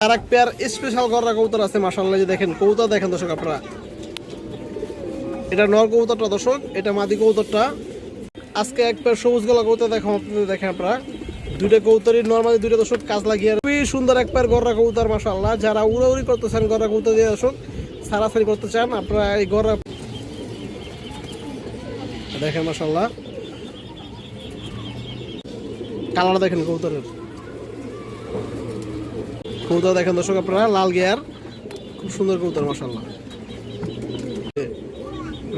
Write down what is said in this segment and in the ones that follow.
আর এক pair special গররা কবুতর আছে মাশাআল্লাহ। যে দেখেন কবুতর দেখেন দর্শক আপনারা, এটা নর কবুতরটা দর্শক, এটা মাদি কবুতরটা। আজকে এক পেয়ার সবুজ গলা কবুতর দেখো আপনাদের, দেখেন আপনারা দুইটা কবুতরই নর্মালি দুইটা দর্শক কাজ লাগিয়ে খুবই সুন্দর এক পেয়ার গররা কবুতর মাশাআল্লাহ। যারা উড়াউড়ি করতেছেন গররা কবুতর দিয়ে দর্শক সারাসারি করতে চান আপনারা এই গররা দেখেন মাশাআল্লাহ। কালারটা দেখেন কবুতরের, কবুতর দেখেন দর্শক আপনারা লাল গিয়ার, খুব সুন্দর কবুতর মাশাআল্লাহ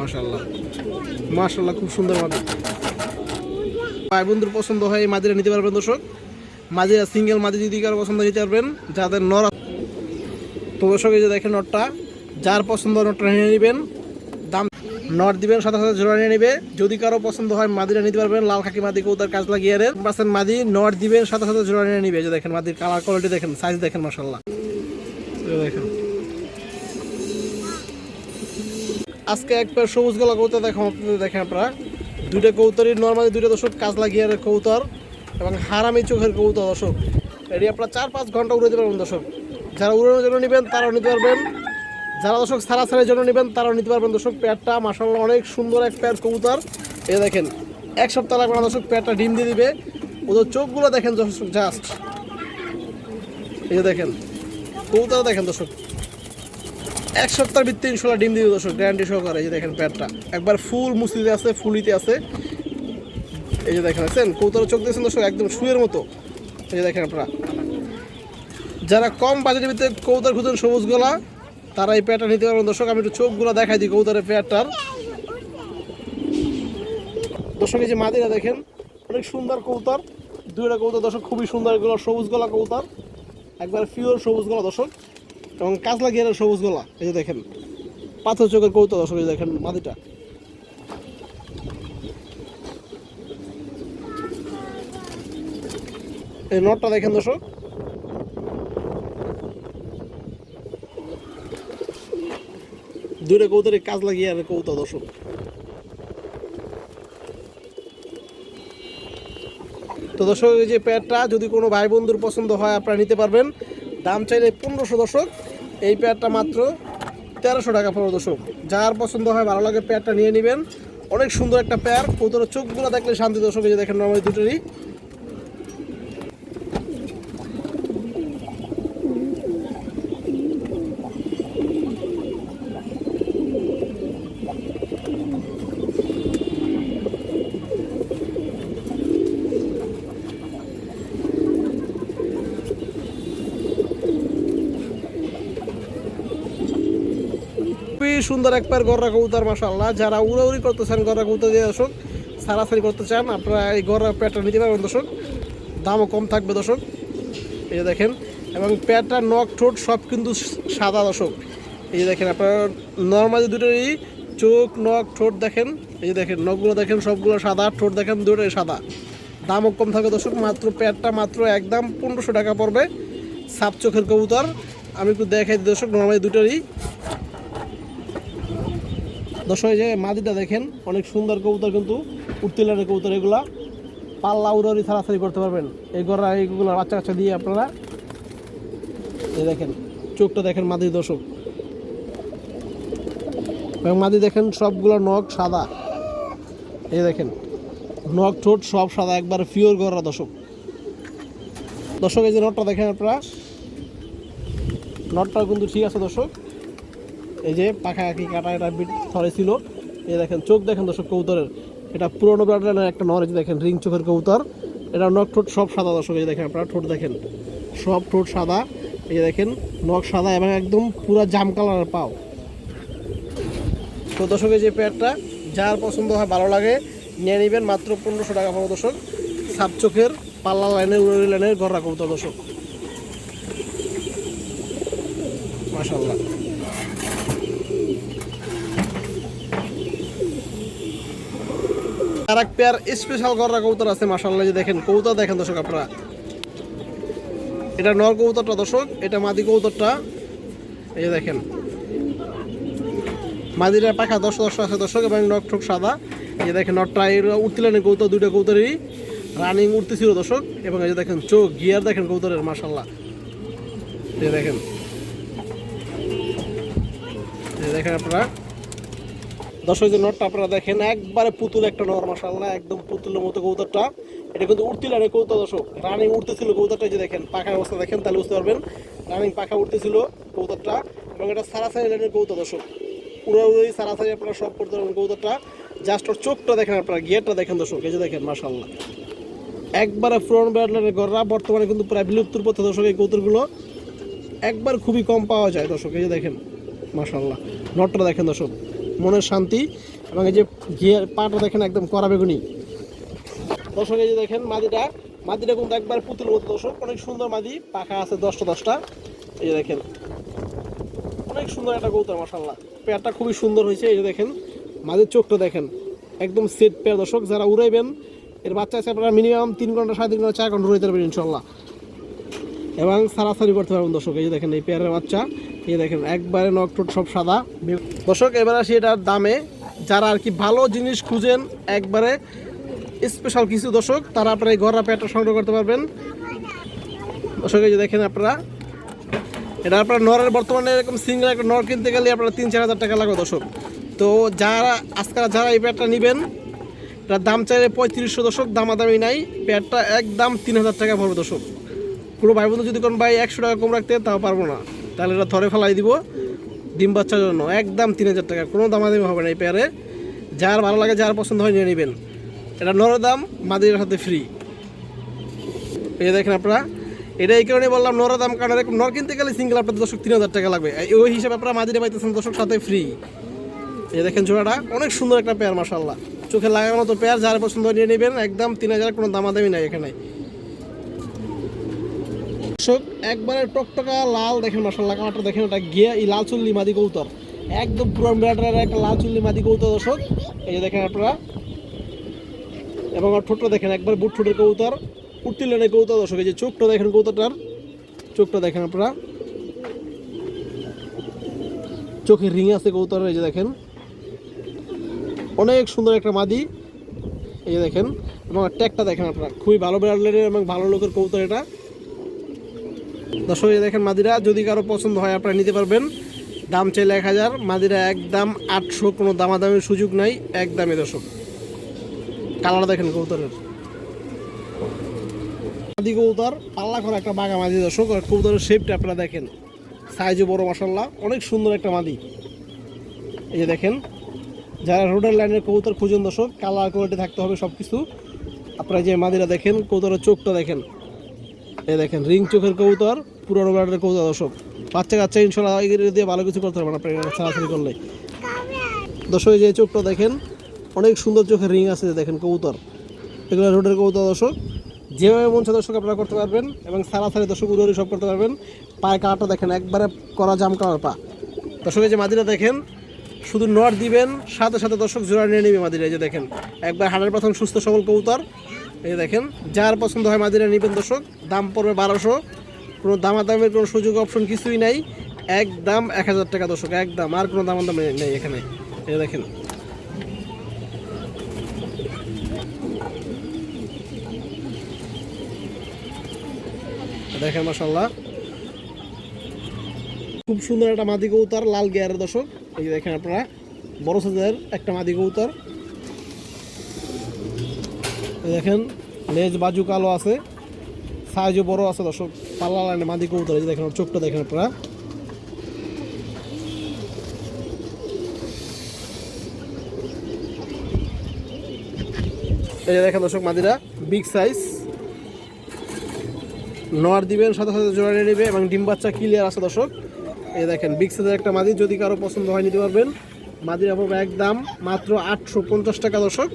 মাশাআল্লাহ মাশাআল্লাহ, খুব সুন্দর মাদি। ভাই বন্ধুর পছন্দ হয় এই মাদিরা নিতে পারবেন দর্শক। মাদিরা সিঙ্গেল মাদি যদি কারো পছন্দ নিতে পারবেন, যাদের নর তো দর্শক এই যে দেখেন নটটা, যার পছন্দ নটটা নিয়ে নেবেন, দাম নট দিবেন সাথে সাথে জোড়া নিয়ে নেবে। যদি কারো পছন্দ হয় মাদিরা নিতে পারবেন, লাল খাকি মাদি কবুতর কাজ লাগিয়ে পার্সেন্ট মাদি নট দিবেন সাথে সাথে জোড়া নিয়ে নিবে। যে দেখেন মাদির কালার কোয়ালিটি দেখেন, সাইজ দেখেন মাশাআল্লাহ দেখেন। আজকে এক পেয়ার সবুজ গলা কবুতর দেখো আপনাদের, দেখেন আপনারা দুইটা কবুতরই নর্মালি দুইটা দর্শক কাজ লাগিয়ে কবুতর এবং হারামি চোখের কবুতর দর্শক। এটি আপনারা 4-5 ঘন্টা উড়ে দিতে পারবেন দর্শক। যারা উড়ানোর জন্য নেবেন তারাও নিতে পারবেন, যারা দর্শক সারাসারির জন্য নেবেন তারাও নিতে পারবেন দর্শক। পেয়ারটা মাশাআল্লাহ অনেক সুন্দর এক পেয়ার কবুতর। এই দেখেন এক সপ্তাহ লাগবে না দর্শক, পেয়ারটা ডিম দিয়ে দিবে। ওদের চোখগুলো দেখেন দর্শক জাস্ট, এই যে দেখেন কবুতর দেখেন দর্শক, এক সপ্তাহের ভিত্তি ইনশাল্লাহ ডিম দিয়ে দর্শক গ্যারান্টি সহকারে। এই যে দেখেন পেয়ারটা একবার ফুল মুসলিতে আছে, ফুলিতে আছে। এই যে দেখেন আছেন কবুতর চোখ দিয়েছেন দর্শক একদম শুয়ের মতো। এই যে দেখেন আপনারা যারা কম বাজেটের ভিতরে কবুতর খুঁজেন সবুজ গলা, তারা এই পেয়ারটা নিতে পারবেন দর্শক। আমি একটু চোখগুলো দেখাই দিই কবুতরের পেয়ারটার দর্শক। এই যে মাদিরা দেখেন অনেক সুন্দর কবুতর, দুইটা কবুতর দর্শক খুবই সুন্দর, এগুলো সবুজ গলা কবুতর, একবার পিওর সবুজ গলা দর্শক এবং কাজ লাগিয়ে সবুজ গলা। এই যে দেখেন পাথর চোখের কবুতর দর্শক। এই দেখেন মাদিটা, এই নটটা দেখেন দর্শক, দুইটা কবুতরের কাজ লাগিয়ে কবুতর দর্শক। তো দর্শক এই যে পেয়ারটা যদি কোনো ভাই বন্ধুর পছন্দ হয় আপনারা নিতে পারবেন। দাম চাইলে 1500 দর্শক, এই পেয়ারটা মাত্র 1300 টাকা পড়বে দর্শক। যার পছন্দ হয় ভালো লাগে পেয়ারটা নিয়ে নেবেন। অনেক সুন্দর একটা পেয়ার, কবুতরের চোখগুলো দেখলে শান্তি দর্শক। এই যে দেখেন নর্মালি দুটোরই খুবই সুন্দর এক পেয়ার গররা কবুতর মাশাআল্লাহ। যারা উড়াউড়ি করতেছেন গররা কবুতর দিয়ে দর্শক সারাসারি করতে চান আপনারা এই গররা পেয়ারটা নিতে পারবেন দর্শক, দামও কম থাকবে দর্শক। এই যে দেখেন এবং পেয়ারটা নখ ঠোঁট সব কিন্তু সাদা দর্শক। এই যে দেখেন আপনারা নর্মালি দুটোরই চোখ নখ ঠোঁট দেখেন, এই যে দেখেন নখগুলো দেখেন সবগুলো সাদা, ঠোঁট দেখেন দুটোই সাদা, দামও কম থাকবে দর্শক। মাত্র পেয়ারটা মাত্র একদম 1500 টাকা পড়বে। সাপ চোখের কবুতর আমি একটু দেখাই দিই দর্শক, নর্মালি দুটোরই দর্শক। যে মাদিটা দেখেন অনেক সুন্দর কবুতর, কিন্তু উঠতে লানের কবুতর, এগুলা পাল্লা উড়াউড়ি ছাড়াছাড়ি করতে পারবেন এই গররা এইগুলো বাচ্চা কাচ্চা দিয়ে আপনারা। এই দেখেন চোখটা দেখেন মাদি দর্শক এবং মাদি দেখেন সবগুলো নখ সাদা। এই দেখেন নখ ঠোঁট সব সাদা, একবার পিওর গররা দর্শক। দর্শক এই যে নটটা দেখেন আপনারা, নটটাও কিন্তু ঠিক আছে দর্শক। এই যে পাখা আঁকি কাটা এটা বিট ধরে ছিল। এই দেখেন চোখ দেখেন দর্শক কবুতরের, এটা পুরোনো ব্লাডের একটা নর। এই দেখেন রিং চোখের কবুতর, এটা নখ ঠোঁট সব সাদা দর্শক। এই দেখেন আপনারা ঠোঁট দেখেন সব ঠোঁট সাদা, এই দেখেন নখ সাদা এবং একদম পুরো জাম কালারের পাও। তো দর্শক এই যে পেয়ারটা যার পছন্দ হয় ভালো লাগে নিয়ে নেবেন, মাত্র 1500 টাকা পাবো দর্শক। সাপ চোখের পাল্লা লাইনের উড়ি লাইনের গররা কবুতর দর্শক মাশাআল্লাহ। আর এক পেয়ার স্পেশাল গররা কবুতর আছে মাশাআল্লাহ। যে দেখেন কবুতর দেখেন দর্শক আপনারা, এটা নর কবুতরটা দর্শক, এটা মাদি কবুতরটা। এই যে দেখেন মাদিরা পাখা 10 আছে দর্শক এবং নখ ঠোক সাদা। এই যে দেখেন নটটা উঠতিলেন কবুতর, দুইটা কবুতরই রানিং উঠতেছিল দর্শক। এবং এই যে দেখেন চোখ গিয়ার দেখেন কবুতরের মাশাআল্লাহ। এই দেখেন, এই দেখেন আপনারা দর্শক যে নটটা আপনারা দেখেন একবারে পুতুল একটা নর, মাশাআল্লাহ একদম পুতুলের মতো কবুতরটা। এটা কিন্তু উঠছিল না কবুতর দর্শক, রানিং উঠতেছিল কবুতরটা। যে দেখেন পাখার অবস্থা দেখেন তাহলে বুঝতে পারবেন, রানিং পাখা উঠতেছিল কবুতরটা। এবং এটা সারাসারি লাইনের কবুতর দর্শক, পুরো সারাসারি আপনারা সব করতে পারবেন কবুতরটা। জাস্ট ওর চোখটা দেখেন আপনারা, গিয়ারটা দেখেন দর্শক, এই যে দেখেন মাশাআল্লাহ একবারে ফ্রন্ট ব্যাডলাইনের গররা। বর্তমানে কিন্তু প্রায় বিলুপ্তির পথে দর্শক এই কবুতরগুলো, একবার খুবই কম পাওয়া যায় দর্শক। এই যে দেখেন মাশাআল্লাহ নটটা দেখেন দর্শক, মনের শান্তি। এবং এই যে গিয়ার পাটা দেখেন একদম কড়া বেগুনি দর্শক। এই যে দেখেন মাদিটা, মাদিটা কিন্তু একবার পুতুল মতো দর্শক, অনেক সুন্দর মাদি, পাখা আছে 10টা। এই যে দেখেন অনেক সুন্দর একটা কবুতর মাশাআল্লাহ, পেয়ারটা খুবই সুন্দর হয়েছে। এই যে দেখেন মাদির চোখটা দেখেন একদম সেট পেয়ার দর্শক। যারা উড়াইবেন এর বাচ্চা আছে আপনারা মিনিমাম 3 ঘন্টা 3.5 ঘন্টা 4 ঘন্টা উড়াইতে পারবেন ইনশাল্লাহ, এবং সারাসারি করতে পারবেন দর্শক। এই যে দেখেন এই পেয়ারের বাচ্চা, এই দেখেন একবারে নখ ঠোঁট সব সাদা দর্শক। এবার আসি এটার দামে। যারা আর কি ভালো জিনিস খুঁজেন একবারে স্পেশাল কিছু দর্শক, তারা আপনারা এই গররা পেয়ারটা সংগ্রহ করতে পারবেন দর্শক। এই যে দেখেন আপনারা এটা আপনারা নরের বর্তমানে এরকম সিঙ্গেল একটা নর কিনতে গেলে আপনারা 3-4 হাজার টাকা লাগবে দর্শক। তো যারা আজকাল যারা এই পেয়ারটা নেবেন, এটার দাম চাইলে 3500 দর্শক, দামাদামি নাই। পেয়ারটা একদম 3000 টাকা পড়বে দর্শক। কোনো ভাই বন্ধু যদি কোন ভাই 100 টাকা কম রাখতে তাও পারবো না, তাহলে এটা ধরে ফেলাই দিব ডিম বাচ্চার জন্য। একদম 3000 টাকা, কোনো দামাদামি হবে না এই পেয়ারে। যার ভালো লাগে, যার পছন্দ হয় নিয়ে নেবেন। এটা নরের দাম, মাদির সাথে ফ্রি। এই দেখেন আপনারা, এটা এই কারণে বললাম নরের দাম, কারণ এরকম নর কিনতে গেলে সিঙ্গেল আপনাদের দর্শক 3000 টাকা লাগবে। ওই হিসাবে আপনারা মাদিরে পাইতেছেন দর্শক সাথে ফ্রি। এই দেখেন জোড়াটা অনেক সুন্দর একটা পেয়ার মাশাআল্লাহ, চোখে লাগার মতো পেয়ার। যার পছন্দ নিয়ে নেবেন, একদম 3000, কোনো দামাদামি নাই এখানে দর্শক। একবারে টকটকা লাল দেখেন মাশাআল্লাহ, কালারটা দেখেন, ওটা গিয়া এই লাল চুল্লি মাদি কবুতর, একদম পুরান ব্রাডারের একটা লাল চুল্লি মাদি কবুতর দর্শক। এই যে দেখেন আপনারা, এবং আর ঠোঁটটা দেখেন একবার বুট ঠোঁটের কবুতর, উঠতি লেনের কবুতর দর্শক। এই যে চোখটা দেখেন কবুতরটার, চোখটা দেখেন আপনারা, চোখে রিং আছে কবুতর। এই যে দেখেন অনেক সুন্দর একটা মাদি, এই যে দেখেন। এবং ট্যাগটা দেখেন আপনারা, খুবই ভালো ব্রাডারের এবং ভালো লোকের কবুতর এটা দর্শক। এই দেখেন মাদিরা, যদি কারো পছন্দ হয় আপনারা নিতে পারবেন। দাম চাইলে 1000, মাদিরা একদম 800, কোনো দামাদামির সুযোগ নাই, একদমই দর্শক। কালার দেখেন কবুতরের, মাদি কবুতর পাল্লা করা একটা বাঘা মাদি দর্শক। আর কবুতরের শেপটা আপনারা দেখেন, সাইজও বড় মাশাআল্লাহ, অনেক সুন্দর একটা মাদি। এই যে দেখেন, যারা রোডের লাইনের কবুতর খুঁজেন দর্শক, কালার কোয়ালিটি থাকতে হবে সব কিছু। আপনারা যে মাদিরা দেখেন, কবুতরের চোখটা দেখেন, এই দেখেন রিং চোখের কবুতর, পুরো ব্রাডের কবুতর দর্শক। বাচ্চা কাচ্চা ইনশাল্লাহ এগুলো দিয়ে ভালো কিছু করতে পারবেন আপনারা সরাসরি করলে দর্শক। এই যে চোখটা দেখেন, অনেক সুন্দর চোখের রিং আছে দেখেন কবুতর, এগুলো রোডের কবুতর দর্শক। যেভাবে মন চায় দর্শক আপনারা করতে পারবেন, এবং সারাসারি দর্শক উড়ি সব করতে পারবেন। পায়ের কালারটা দেখেন একবারে করা জাম কালার পা দর্শক। এই যে মাদিরা দেখেন, শুধু নট দিবেন, সাথে সাথে দর্শক জোড়া নিয়ে নেবে মাদিরা। এই যে দেখেন একবার হাড়ের প্রথম সুস্থ সবল কবুতর। এই দেখেন, যার পছন্দ হয় মাদিরা নেবেন দর্শক। দাম পড়বে 1200, কোনো দামাদামের কোনো সুযোগ অপশন কিছুই নাই, একদম 1000 টাকা দর্শক, একদম। আর কোনো দামাদাম নেই এখানে। এই দেখেন দেখেন মাশাআল্লাহ, খুব সুন্দর একটা মাদি কবুতর, লাল গিয়ারের দর্শক। এই যে দেখেন আপনারা, বড় সাইজের একটা মাদি কবুতর। দেখেন লেজ বাজু কালো আছে, সাইজও বড় আছে দর্শক, পাল্লা লাইনে মাদি কবুতর। এই যে দেখেন চোখটা দেখেন আপনারা, এই যে দেখেন দর্শক মাদিরা বিগ সাইজ। নর দিবেন, সাথে সাথে জোড়া নিয়ে নেবে, এবং ডিম বাচ্চা ক্লিয়ার আছে দর্শক। এই দেখেন বিগ সাইজের একটা মাদি, যদি কারো পছন্দ হয় নিতে পারবেন। মাদিরা পড়বে একদম মাত্র 850 টাকা দর্শক,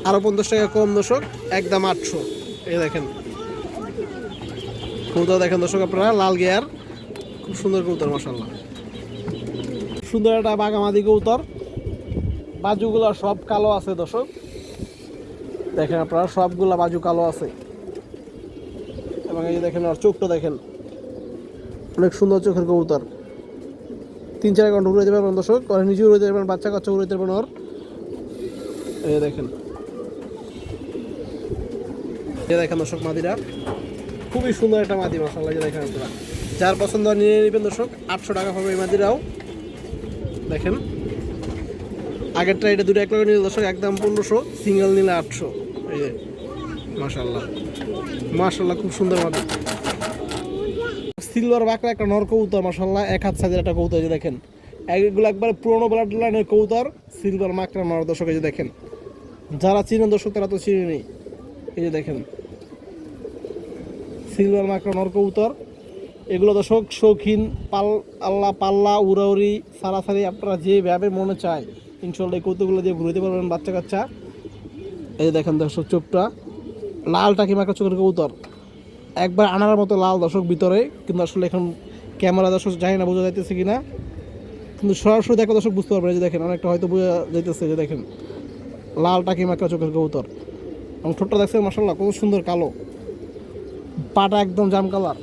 আরও 50 টাকা কম দর্শক, একদম 800। এই দেখেন কবুতর দেখেন দর্শক আপনারা, লাল গিয়ার, খুব সুন্দর কবুতর মাশাআল্লাহ। সুন্দর একটা বাঘা মাদি কবুতর, বাজুগুলা সব কালো আছে দর্শক। দেখেন আপনারা, সবগুলা বাজু কালো আছে। এবং এই দেখেন আর চোখটা দেখেন, অনেক সুন্দর চোখের কবুতর। 3-4 ঘন্টা উড়ে যাবেন দর্শক, আর নিজেও উড়ে যাবেন, বাচ্চা কাচ্চা উড়ে যাবেন ওর। এই দেখেন, এই দেখেন দর্শক মাদিরা, খুবই সুন্দর একটা মাদি মাশাআল্লাহ, যে দেখেন আপনারা যার পছন্দ নিয়ে নেবেন দর্শক। 800 টাকা হবে এই মাদিরাও। দেখেন আগেরটা এটা দুটো এক লগে নিলে দর্শক একদম 1500, সিঙ্গেল নিলে 800। এই যে মাশাআল্লাহ মাশাআল্লাহ খুব সুন্দর মাদি। সিলভার বাঁকড়া একটা নর কবুতর মাশাআল্লাহ, এক হাত সাইজের একটা কবুতর, যে দেখেন এগুলো একবার পুরোনো ব্লাড লাইনের কবুতর, সিলভার মাকড়া নর দর্শক। এই যে দেখেন যারা চিনেন দর্শক তারা তো চিনে নেই। এই যে দেখেন সিলভার মাকড়া নর কবুতর, এগুলো দর্শক শৌখিন পাল্লা উড়াউড়ি সারাসারি আপনারা যেভাবে মনে চায় ইনশাল্লাহ এই কবুতরগুলো দিয়ে ঘুরতে পারবেন বাচ্চা কাচ্চা। এই যে দেখেন দর্শক চোখটা লাল টাকি মাকড়া চোখের কবুতর, একবার আনার মতো লাল দর্শক ভিতরে, কিন্তু আসলে এখন ক্যামেরা দর্শক জানি না বোঝা যাইতেছে কিনা, কিন্তু সরাসরি দেখো দর্শক বুঝতে পারবেন। যে দেখেন অনেকটা হয়তো বোঝা যাইতেছে, যে দেখেন লাল টাকি মাকড়া চোখের কবুতর, এবং ঠোঁটটা দেখছেন মাশাআল্লাহ কত সুন্দর কালো, পাটা একদম জাম কালার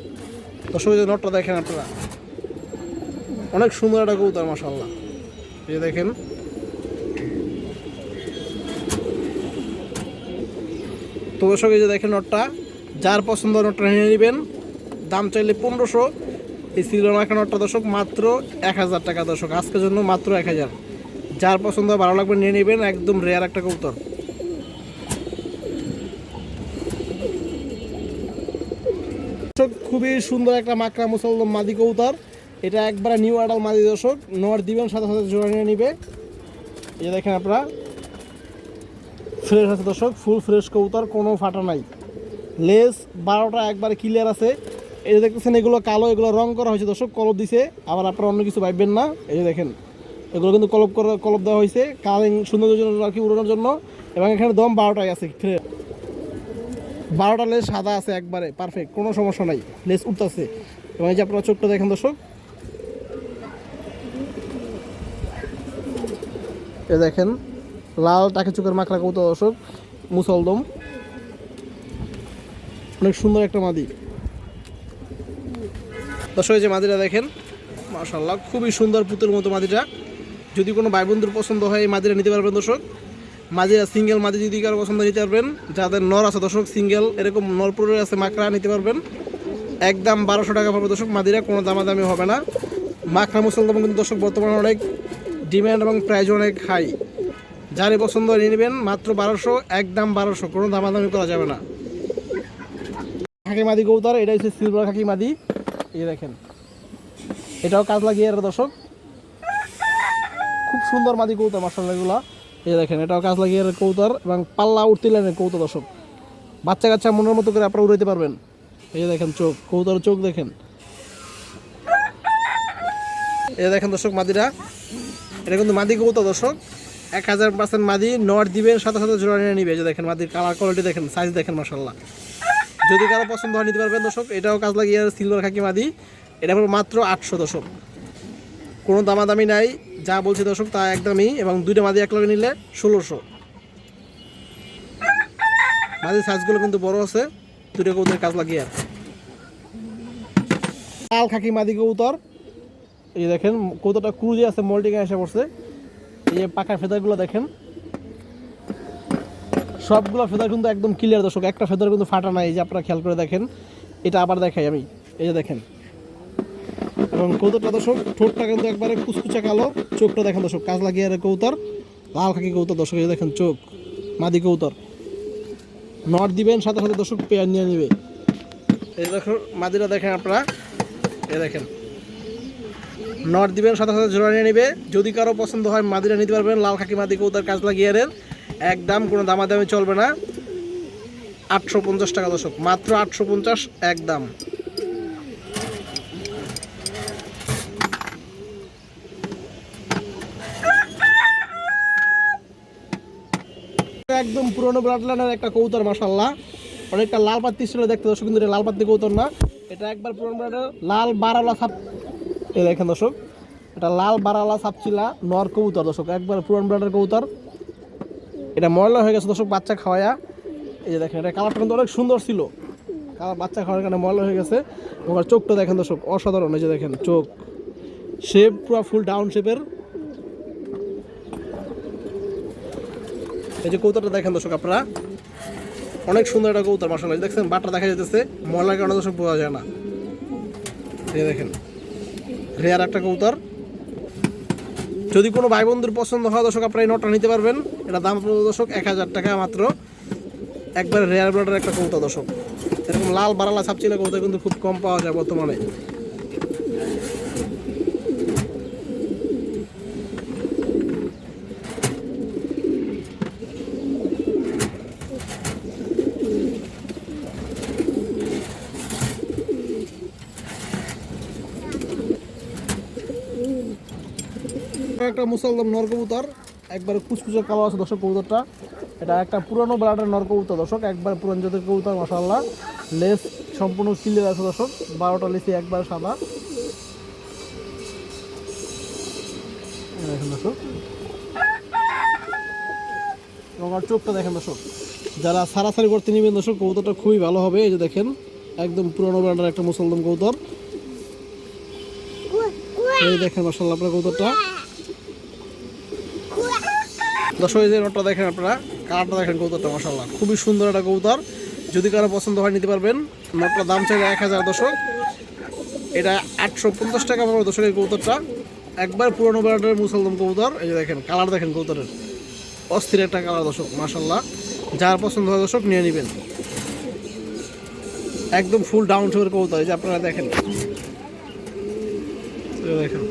দর্শক। যে নটটা দেখেন আপনারা অনেক সুন্দর একটা কবুতর মাশাআল্লাহ, এই দেখেন। তো দর্শক এই যে দেখেন নটটা, যার পছন্দ নটটা নিয়ে নেবেন, দাম চাইলে 1500। এই সিলভার মার্কা নটটা দর্শক মাত্র 1000 টাকা দর্শক, আজকের জন্য মাত্র 1000। যার পছন্দ ভালো লাগবে নিয়ে নেবেন, একদম রেয়ার একটা কবুতর। খুবই সুন্দর একটা মাকড়া মুসলদম মাদি কবুতর, এটা একবারে নিউ আডাল মাদি দর্শক, নর দিবেন সাথে সাথে জোড়া নিয়ে নিবে। এই দেখেন আপনারা ফ্রেশ আছে দর্শক, ফুল ফ্রেশ কবুতর, কোনো ফাটা নাই, লেস 12টা একবারে ক্লিয়ার আছে। এই যে দেখতেছেন এগুলো কালো, এগুলো রং করা হয়েছে দর্শক, কলপ দিছে, আবার আপনারা অন্য কিছু ভাববেন না। এই যে দেখেন এগুলো কিন্তু কলপ দেওয়া হয়েছে কালিং সৌন্দর্যের জন্য আর কি, উড়ানোর জন্য। এবং এখানে দম 12টাই আছে, 12টা লেস সাদা আছে, একবারে পারফেক্ট, কোনো সমস্যা নাই, লেস উঠতেছে। এবং এই যে আপনারা চোখটা দেখেন দর্শক, এ দেখেন লাল টাকি চোখের মাকড়া কবুতর দর্শক, মুসলদম, অনেক সুন্দর একটা মাদি দর্শক। এই যে মাদিটা দেখেন মাশাআল্লাহ খুবই সুন্দর পুতুলের মতো মাদিটা। যদি কোনো ভাই বন্ধুর পছন্দ হয় এই মাদিটা নিতে পারবেন দর্শক। মাদিরা সিঙ্গেল মাদি যদি কারো পছন্দ নিতে পারবেন, যাদের নর আছে দর্শক সিঙ্গেল এরকম নরপুরের আছে মাকড়া নিতে পারবেন, একদম 1200 টাকা পড়বে দর্শক মাদিরা, কোনো দামাদামি হবে না। মাকড়া মুসলদম কিন্তু দর্শক বর্তমানে অনেক ডিমান্ড এবং প্রাইস অনেক হাই, যারই পছন্দ নিয়ে নেবেন, মাত্র 1200, একদম 1200, কোনো দামাদামি করা যাবে না। খাকি মাদি কবুতর, এটা হচ্ছে সিলভার খাকি মাদি, এই দেখেন এটাও কাজ লাগিয়ে দর্শক, খুব সুন্দর মাদি কবুতর মাশাআল্লাহ এগুলো। এই দেখেন এটাও কাজ লাগিয়ে কবুতর, এবং পাল্লা উঠতে লাইনের কবুতর দর্শক, বাচ্চা কাচ্চা মনের মতো করে আপনারা উড়াইতে পারবেন। এই যে দেখেন চোখ, কবুতরের চোখ দেখেন। এই দেখেন দর্শক মাদিরা, এটা কিন্তু মাদি কবুতর দর্শক, 1000% মাদি, নর দিবেন সাথে সাথে জোড়া নিয়ে নিবে। যে দেখেন মাদির কালার কোয়ালিটি দেখেন, সাইজ দেখেন মাশাআল্লাহ। যদি কারো পছন্দ হয় নিতে পারবেন দর্শক। এটাও কাজ লাগিয়ে সিলভার খাকি মাদি, এটা মাত্র 800 দর্শক, কোনো দামাদামি নাই, যা বলছি দর্শক তা একদমই। এবং দুইটা মাদি এক লগে নিলে 1600। মাদির সাইজগুলো কিন্তু বড় আছে, দুটো কবুতরের কাজ লাগিয়ে। লাল খাকি মাদি কবুতর, এই দেখেন কবুতরটা ক্রুজে আছে, মল্টিংয়ে এসে পড়ছে। এই যে পাখার ফেদারগুলো দেখেন, সবগুলো ফেদার কিন্তু একদম ক্লিয়ার দর্শক, একটা ফেদার কিন্তু ফাটা নাই। এই যে আপনারা খেয়াল করে দেখেন, এটা আবার দেখাই আমি, এই যে দেখেন। এবং কবুতরটা দর্শক ঠোঁটটা কিন্তু একবারে কুচকুচা কালো, চোখটা দেখেন দর্শক কাজ লাগিয়ে কবুতর, লাল খাকি কবুতর দর্শক। এই দেখেন চোখ, মাদি কবুতর, নট দিবেন সাথে সাথে দর্শক পেয়ার নিয়ে নেবে। এই দেখুন মাদিরা দেখেন আপনারা, এই দেখেন নট দিবেন সাথে সাথে জোড়া নিয়ে নেবে। যদি কারো পছন্দ হয় মাদিরা নিতে পারবেন, লাল খাকি মাদি কবুতর কাজ লাগিয়ে একদম, কোনো দামাদামি চলবে না। 850 টাকা দর্শক, মাত্র 850 একদম। একদম পুরনো ব্লাড লাইনের একটা কবুতর মাশাআল্লাহ, অনেকটা লাল পাত্তি ছিল দেখতে দর্শক, কিন্তু এটা লাল পাত্তি কবুতর না, এটা একবার পুরনো ব্লাডের লাল বারালা সাপ। এই দেখেন দর্শক, এটা লাল বারালা সাপচিলা নর কবুতর দর্শক, একবার পুরনো ব্লাডের কবুতর। এটা ময়লা হয়ে গেছে দর্শক বাচ্চা খাওয়ায়া। এই যে দেখেন এটা কালারটা কিন্তু অনেক সুন্দর ছিল, কালার বাচ্চা খাওয়ার কারণে ময়লা হয়ে গেছে। এবং চোখটা দেখেন দর্শক অসাধারণ, এই যে দেখেন চোখ শেপ পুরো ফুল ডাউন শেপের। এই যে কবুতরটা দেখেন দর্শক আপনারা, অনেক সুন্দর একটা কবুতর মাশাআল্লাহ। দেখছেন বাটটা দেখা যাইতেছে, ময়লার কারণে দর্শক বোঝা যায় না। এই দেখেন রেয়ার একটা কবুতর। যদি কোনো ভাই বন্ধুর পছন্দ হয় দর্শক আপনারা এই নটটা নিতে পারবেন। এটা দাম পড়বে দর্শক 1000 টাকা মাত্র। একবারে রেয়ার ব্লাডের একটা কবুতর দর্শক। এরকম লাল বারালা ছাপচিলা কবুতর কিন্তু খুব কম পাওয়া যায় বর্তমানে। একটা মুসলদম নর কবুতর, একবার কুচকুচে কালো আছে দর্শক কবুতরটা। এটা একটা পুরানো ব্লাডের নর কবুতর দর্শক, একবার পুরান জাতের কবুতর মাশাআল্লাহ। লেস সম্পূর্ণ ক্লিয়ার আছে দর্শক, 12টা লেসি একবার সাদা। দেখেন দর্শক, এবং আর চোখটা দেখেন দর্শক। যারা সারাসারি করতে নেবেন দর্শক কবুতরটা খুবই ভালো হবে। এই যে দেখেন একদম পুরানো ব্লাডের একটা মুসলদম কবুতর। এই দেখেন মাশাআল্লাহ আপনার কবুতরটা দর্শক। এই যে নটটা দেখেন আপনারা, কালারটা দেখেন কবুতরটা মাশাআল্লাহ খুবই সুন্দর একটা কবুতর। যদি কারো পছন্দ হয় নিতে পারবেন। নটটার দাম চাইলে 1000 দর্শক। এটা 850 টাকা পড়বে দর্শক এই কবুতরটা। একবার পুরনো ব্র্যান্ডের মুসলদম কবুতর। এই যে দেখেন কালার দেখেন কবুতরের, অস্থির একটা কালার দর্শক মাশাআল্লাহ। যার পছন্দ হয় দর্শক নিয়ে নেবেন। একদম ফুল ডাউন টু কবুতর। এই যে আপনারা দেখেন, দেখেন